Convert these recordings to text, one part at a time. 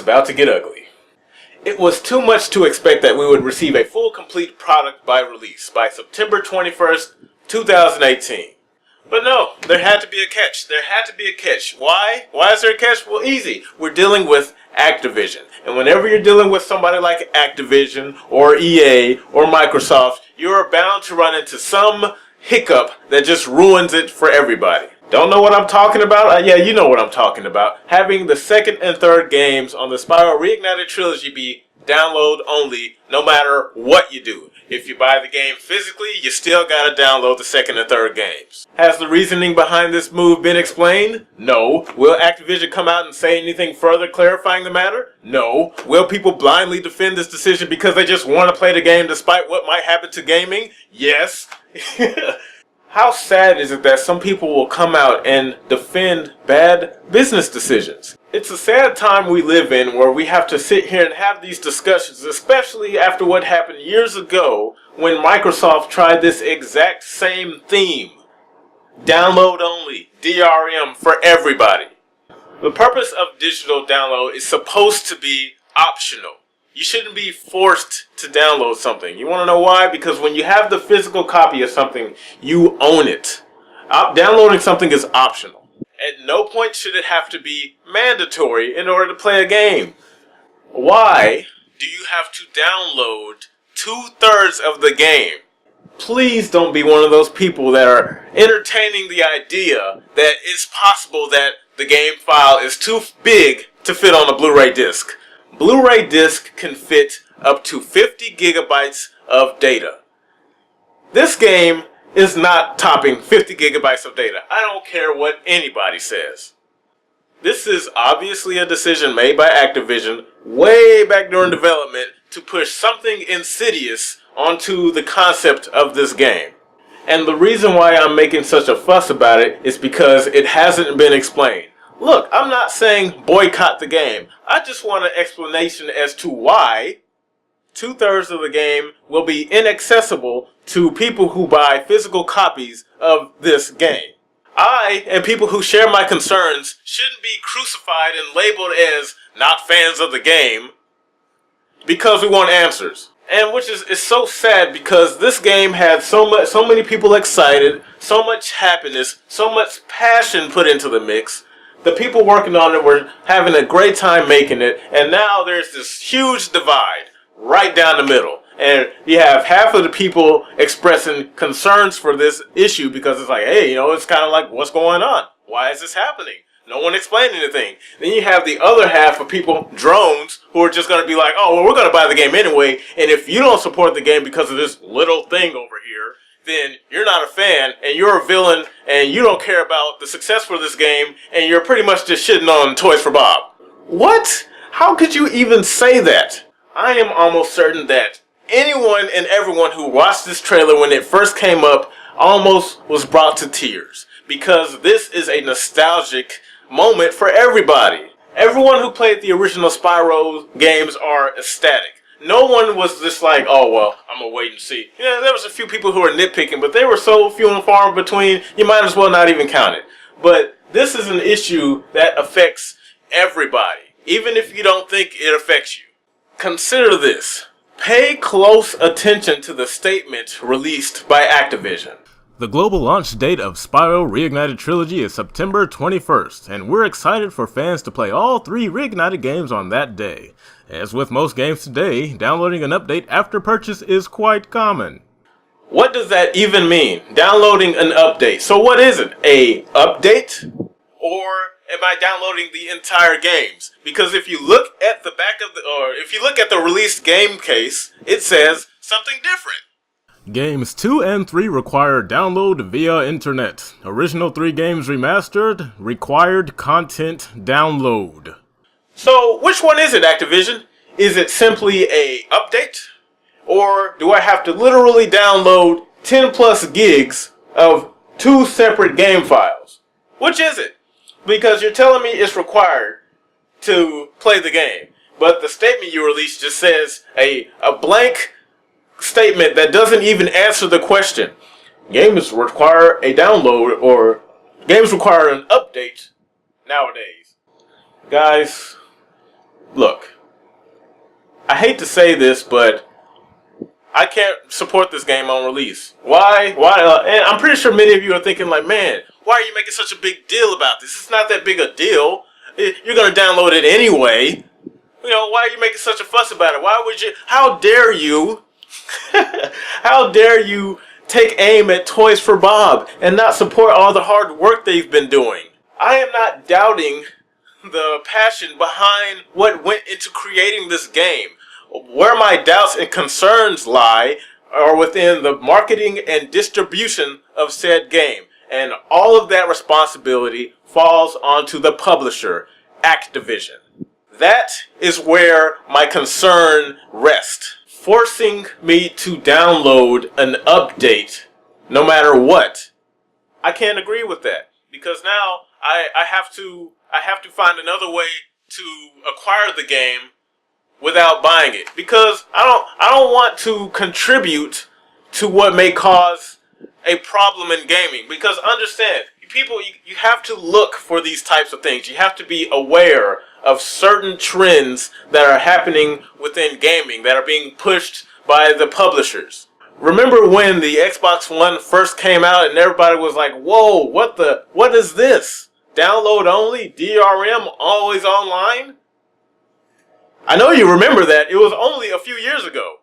It's about to get ugly. It was too much to expect that we would receive a full complete product by release by September 21st, 2018. But no, there had to be a catch. There had to be a catch. Why? Why is there a catch? Well, easy. We're dealing with Activision. And whenever you're dealing with somebody like Activision or EA or Microsoft, you're bound to run into some hiccup that just ruins it for everybody. Don't know what I'm talking about? Yeah, you know what I'm talking about. Having the second and third games on the Spyro Reignited Trilogy be download only no matter what you do. If you buy the game physically, you still gotta download the second and third games. Has the reasoning behind this move been explained? No. Will Activision come out and say anything further clarifying the matter? No. Will people blindly defend this decision because they just want to play the game despite what might happen to gaming? Yes. How sad is it that some people will come out and defend bad business decisions? It's a sad time we live in where we have to sit here and have these discussions, especially after what happened years ago when Microsoft tried this exact same theme. Download only, DRM for everybody. The purpose of digital download is supposed to be optional. You shouldn't be forced to download something. You want to know why? Because when you have the physical copy of something, you own it. Downloading something is optional. At no point should it have to be mandatory in order to play a game. Why do you have to download 2/3 of the game? Please don't be one of those people that are entertaining the idea that it's possible that the game file is too big to fit on a Blu-ray disc. Blu-ray disc can fit up to 50 gigabytes of data. This game is not topping 50 gigabytes of data. I don't care what anybody says. This is obviously a decision made by Activision way back during development to push something insidious onto the concept of this game. And the reason why I'm making such a fuss about it is because it hasn't been explained. Look, I'm not saying boycott the game. I just want an explanation as to why 2/3 of the game will be inaccessible to people who buy physical copies of this game. I and people who share my concerns shouldn't be crucified and labeled as not fans of the game because we want answers. And which is so sad because this game had so many people excited, so much happiness, so much passion put into the mix. The people working on it were having a great time making it, and now there's this huge divide right down the middle. And you have half of the people expressing concerns for this issue because it's like, hey, you know, it's kind of like, what's going on? Why is this happening? No one explained anything. Then you have the other half of people, drones, who are just going to be like, oh, well, we're going to buy the game anyway, and if you don't support the game because of this little thing over here, then you're not a fan, and you're a villain, and you don't care about the success for this game, and you're pretty much just shitting on Toys for Bob. What? How could you even say that? I am almost certain that anyone and everyone who watched this trailer when it first came up almost was brought to tears, because this is a nostalgic moment for everybody. Everyone who played the original Spyro games are ecstatic. No one was just like, oh, well, I'm going to wait and see. Yeah, there was a few people who were nitpicking, but they were so few and far between, you might as well not even count it. But this is an issue that affects everybody, even if you don't think it affects you. Consider this. Pay close attention to the statement released by Activision. The global launch date of Spyro Reignited Trilogy is September 21st, and we're excited for fans to play all 3 Reignited games on that day. As with most games today, downloading an update after purchase is quite common. What does that even mean? Downloading an update. So what is it? A update? Or am I downloading the entire games? Because if you look at the back of if you look at the released game case, it says something different. Games 2 and 3 require download via internet. Original 3 games remastered, required content download. So which one is it, Activision? Is it simply a update? Or do I have to literally download 10 plus gigs of 2 separate game files? Which is it? Because you're telling me it's required to play the game, but the statement you released just says a blank statement that doesn't even answer the question. Games require a download, or games require an update nowadays. Guys, look, I hate to say this, but I can't support this game on release. Why? And I'm pretty sure many of you are thinking like, man, why are you making such a big deal about this? It's not that big a deal. You're going to download it anyway. Why are you making such a fuss about it? Why would you? How dare you? How dare you take aim at Toys for Bob and not support all the hard work they've been doing? I am not doubting the passion behind what went into creating this game. Where my doubts and concerns lie are within the marketing and distribution of said game. And all of that responsibility falls onto the publisher, Activision. That is where my concern rests. Forcing me to download an update, no matter what, I can't agree with that. Because now I have to find another way to acquire the game without buying it, because I don't want to contribute to what may cause a problem in gaming. Because understand, people, you have to look for these types of things. You have to be aware of certain trends that are happening within gaming that are being pushed by the publishers. Remember when the Xbox One first came out and everybody was like, whoa, what is this? Download only? DRM always online? I know you remember that. It was only a few years ago.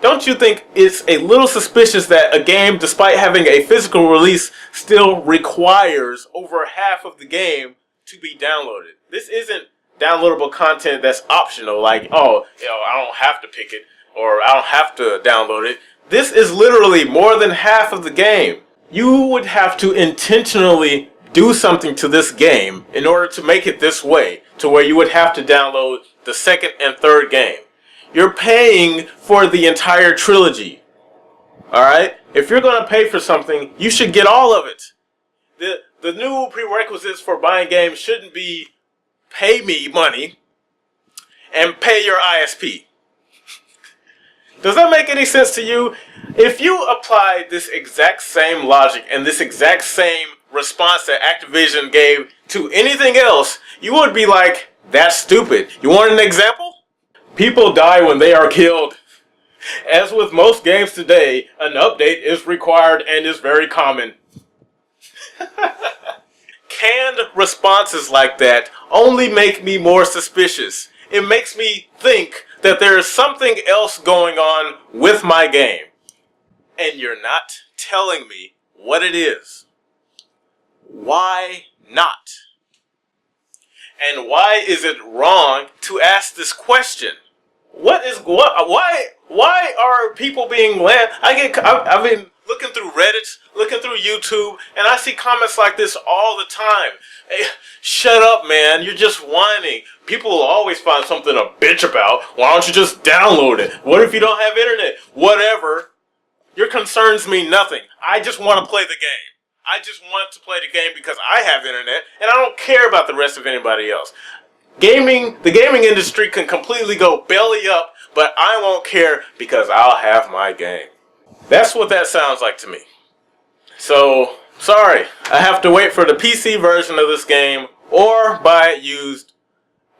Don't you think it's a little suspicious that a game, despite having a physical release, still requires over half of the game to be downloaded? This isn't downloadable content that's optional, like, oh, I don't have to pick it, or I don't have to download it. This is literally more than half of the game. You would have to intentionally do something to this game in order to make it this way, to where you would have to download the second and third game. You're paying for the entire trilogy. Alright? If you're going to pay for something, you should get all of it. The new prerequisites for buying games shouldn't be pay me money and pay your ISP. Does that make any sense to you? If you applied this exact same logic and this exact same response that Activision gave to anything else, you would be like, that's stupid. You want an example? People die when they are killed. As with most games today, an update is required and is very common. Canned responses like that only make me more suspicious. It makes me think that there is something else going on with my game. And you're not telling me what it is. Why not? And why is it wrong to ask this question? Why are people being land? I've been looking through Reddit, looking through YouTube, and I see comments like this all the time. Hey, shut up, man. You're just whining. People will always find something to bitch about. Why don't you just download it? What if you don't have internet? Whatever. Your concerns mean nothing. I just want to play the game. I just want to play the game because I have internet, and I don't care about the rest of anybody else. The gaming industry can completely go belly up, but I won't care because I'll have my game. That's what that sounds like to me. So, sorry, I have to wait for the PC version of this game or buy it used.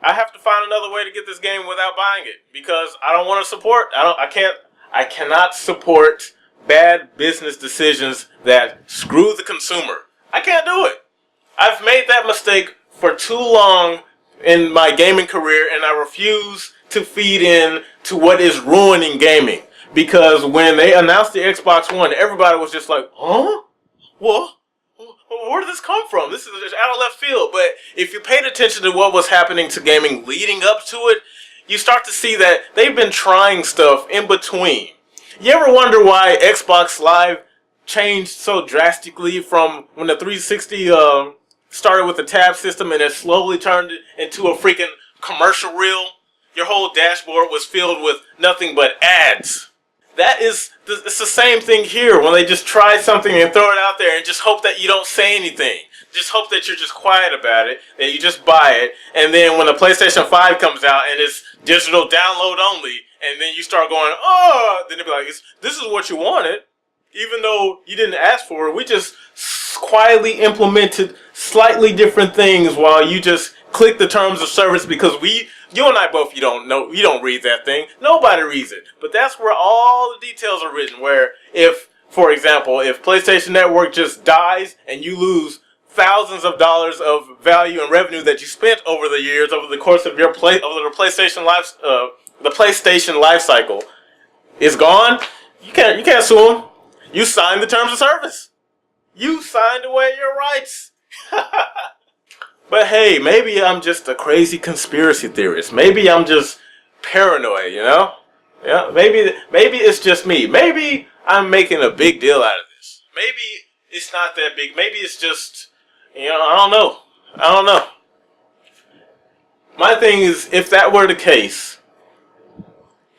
I have to find another way to get this game without buying it because I don't want to support. I cannot support bad business decisions that screw the consumer. I can't do it. I've made that mistake for too long in my gaming career, and I refuse to feed in to what is ruining gaming. Because when they announced the Xbox One, everybody was just like, huh? What? Where did this come from? This is just out of left field. But if you paid attention to what was happening to gaming leading up to it, you start to see that they've been trying stuff in between. You ever wonder why Xbox Live changed so drastically from when the 360 started with the tab system and it slowly turned it into a freaking commercial reel? Your whole dashboard was filled with nothing but ads. It's the same thing here when they just try something and throw it out there and just hope that you don't say anything. Just hope that you're just quiet about it, that you just buy it, and then when the PlayStation 5 comes out and it's digital download only, and then you start going, oh, then they'll be like, this is what you wanted, even though you didn't ask for it. We just quietly implemented slightly different things while you just click the terms of service because we You and I both, you don't read that thing. Nobody reads it. But that's where all the details are written. Where if, for example, if PlayStation Network just dies and you lose thousands of dollars of value and revenue that you spent over the years, over the course of your over the PlayStation life cycle, is gone. You can't sue them. You signed the terms of service. You signed away your rights. But hey, maybe I'm just a crazy conspiracy theorist. Maybe I'm just paranoid, you know? Yeah, maybe it's just me. Maybe I'm making a big deal out of this. Maybe it's not that big. Maybe it's just, I don't know. My thing is, if that were the case,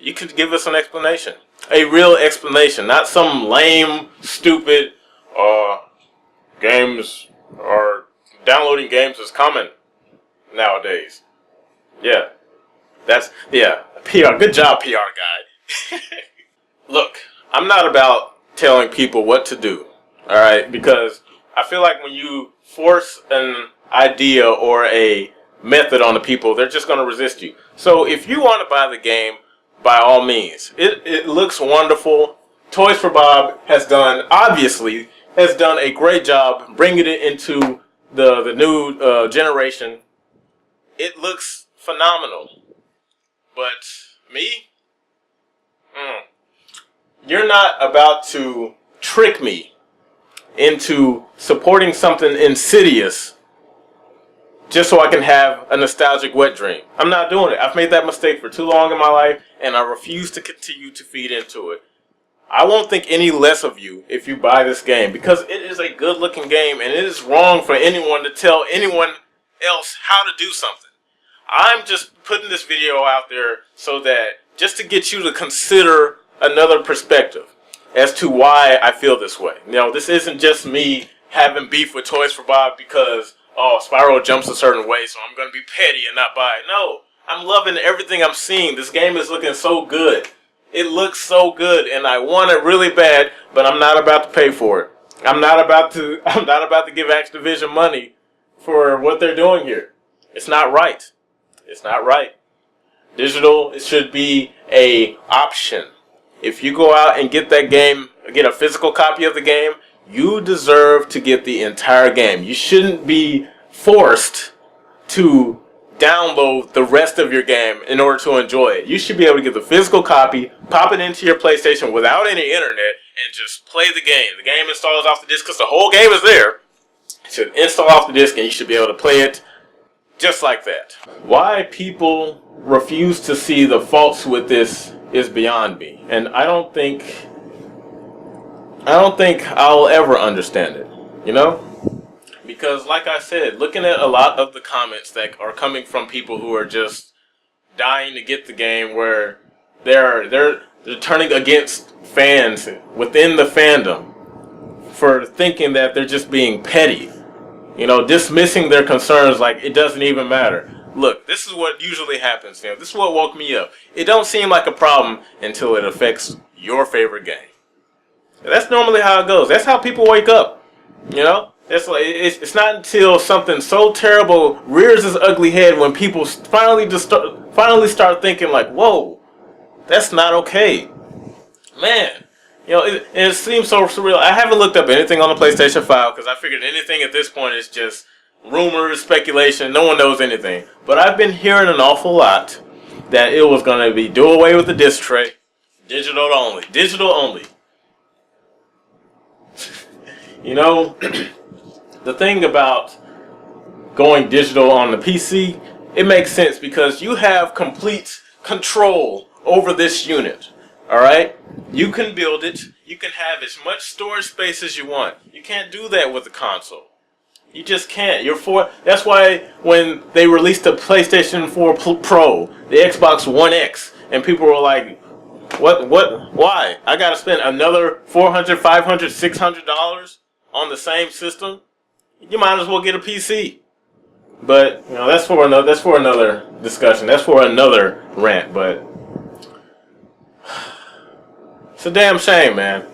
you could give us an explanation. A real explanation. Not some lame, stupid, games or downloading games is common nowadays. Yeah. PR. Good job, PR guy. Look, I'm not about telling people what to do. Alright? Because I feel like when you force an idea or a method on the people, they're just going to resist you. So if you want to buy the game, by all means. It looks wonderful. Toys for Bob has done a great job bringing it into the new generation. It looks phenomenal. But me? You're not about to trick me into supporting something insidious just so I can have a nostalgic wet dream. I'm not doing it. I've made that mistake for too long in my life, and I refuse to continue to feed into it. I won't think any less of you if you buy this game, because it is a good looking game, and it is wrong for anyone to tell anyone else how to do something. I'm just putting this video out there so that, just to get you to consider another perspective as to why I feel this way. This isn't just me having beef with Toys for Bob because Spyro jumps a certain way, so I'm going to be petty and not buy it. No, I'm loving everything I'm seeing. This game is looking so good. It looks so good, and I want it really bad, but I'm not about to pay for it. I'm not about to give Activision money for what they're doing here. It's not right. It's not right. Digital, it should be a option. If you go out and get that game, get a physical copy of the game, you deserve to get the entire game. You shouldn't be forced to download the rest of your game in order to enjoy it. You should be able to get the physical copy, pop it into your PlayStation without any internet, and just play the game. The game installs off the disc because the whole game is there. It should install off the disc and you should be able to play it just like that. Why people refuse to see the faults with this is beyond me. And I don't think I'll ever understand it, Because like I said, looking at a lot of the comments that are coming from people who are just dying to get the game, where they're turning against fans within the fandom for thinking that they're just being petty, dismissing their concerns like it doesn't even matter. Look, this is what usually happens. This is what woke me up. It don't seem like a problem until it affects your favorite game. That's normally how it goes. That's how people wake up. It's not until something so terrible rears its ugly head when people finally start thinking like, whoa, that's not okay. Man, it seems so surreal. I haven't looked up anything on the PlayStation 5 because I figured anything at this point is just rumors, speculation. No one knows anything. But I've been hearing an awful lot that it was going to be do away with the disc tray, digital only. Digital only. The thing about going digital on the PC, it makes sense because you have complete control over this unit. Alright? You can build it. You can have as much storage space as you want. You can't do that with the console. You just can't. That's why when they released the PlayStation 4 Pro, the Xbox One X, and people were like, what, why? I gotta spend another $400, $500, $600 on the same system? You might as well get a PC. But that's for another discussion. That's for another rant. But it's a damn shame, man.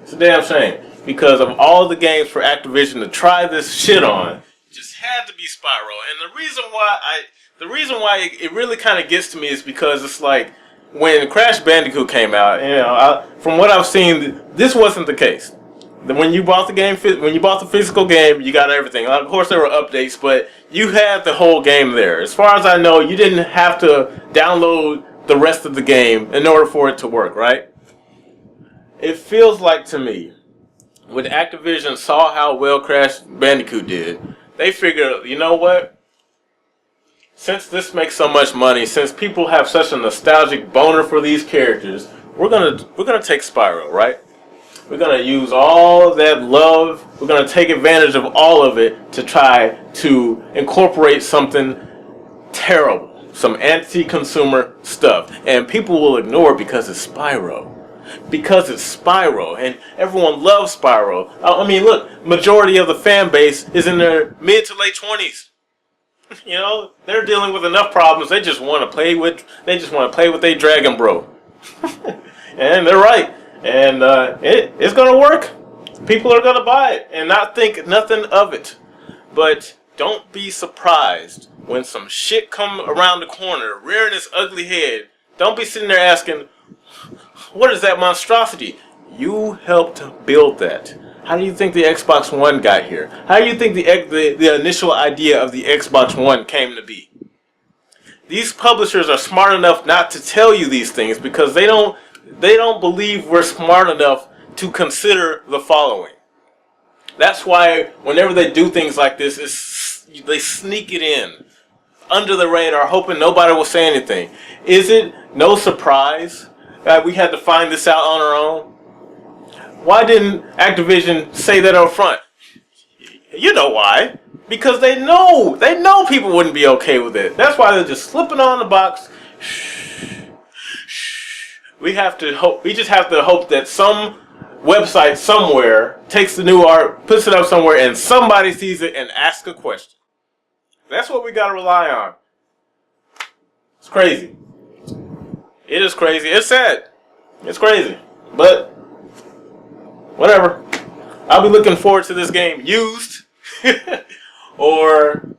It's a damn shame because of all the games for Activision to try this shit on. It just had to be Spyro, and the reason why The reason why it really kind of gets to me is because it's like when Crash Bandicoot came out. From what I've seen, this wasn't the case. When you bought the game, when you bought the physical game, you got everything. Of course, there were updates, but you had the whole game there. As far as I know, you didn't have to download the rest of the game in order for it to work, right? It feels like to me, when Activision saw how well Crash Bandicoot did, they figured, you know what? Since this makes so much money, since people have such a nostalgic boner for these characters, we're gonna take Spyro, right? We're gonna use all that love. We're gonna take advantage of all of it to try to incorporate something terrible, some anti-consumer stuff, and people will ignore it because it's Spyro. Because it's Spyro, and everyone loves Spyro. I mean, look, majority of the fan base is in their mid to late 20s. You know, they're dealing with enough problems. They just want to play with. They just want to play with their Dragon Bro, and they're right. And it's gonna work. People are gonna buy it and not think nothing of it. But don't be surprised when some shit come around the corner, rearing its ugly head. Don't be sitting there asking, "What is that monstrosity?" You helped build that. How do you think the Xbox One got here? How do you think the initial idea of the Xbox One came to be? These publishers are smart enough not to tell you these things because they don't believe we're smart enough to consider the following. That's why whenever they do things like this, they sneak it in under the radar, hoping nobody will say anything. Is it no surprise that we had to find this out on our own? Why didn't Activision say that up front? You know why. Because they know people wouldn't be okay with it. That's why they're just slipping on the box. We just have to hope that some website somewhere takes the new art, puts it up somewhere, and somebody sees it and asks a question. That's what we gotta rely on. It's crazy. It is crazy. It's sad. It's crazy. But whatever. I'll be looking forward to this game used or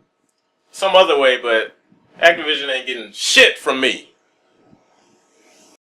some other way, but Activision ain't getting shit from me.